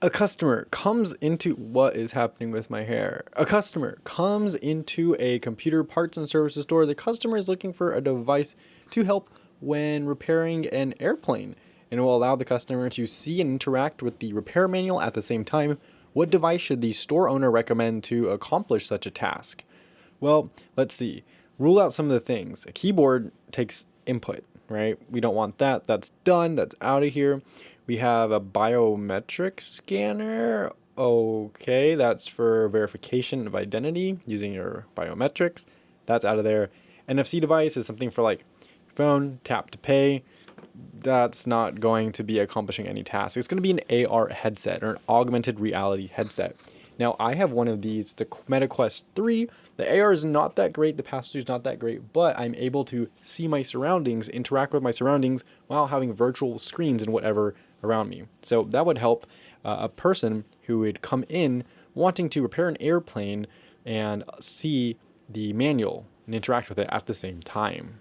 A customer comes into what is happening with my hair. A customer comes into a computer parts and services store. The customer is looking for a device to help when repairing an airplane, and it will allow the customer to see and interact with the repair manual at the same time. What device should the store owner recommend to accomplish such a task? Well, let's see. Rule out some of the things. A keyboard takes input, right? We don't want that. That's done. That's out of here. We have a biometric scanner. Okay, that's for verification of identity using your biometrics. That's out of there. NFC device is something for like phone, tap to pay. That's not going to be accomplishing any task. It's going to be an AR headset or an augmented reality headset. Now, I have one of these. It's a Meta Quest 3. The AR is not that great. The pass-through is not that great, but I'm able to see my surroundings, interact with my surroundings while having virtual screens and whatever around me. So that would help a person who would come in wanting to repair an airplane and see the manual and interact with it at the same time.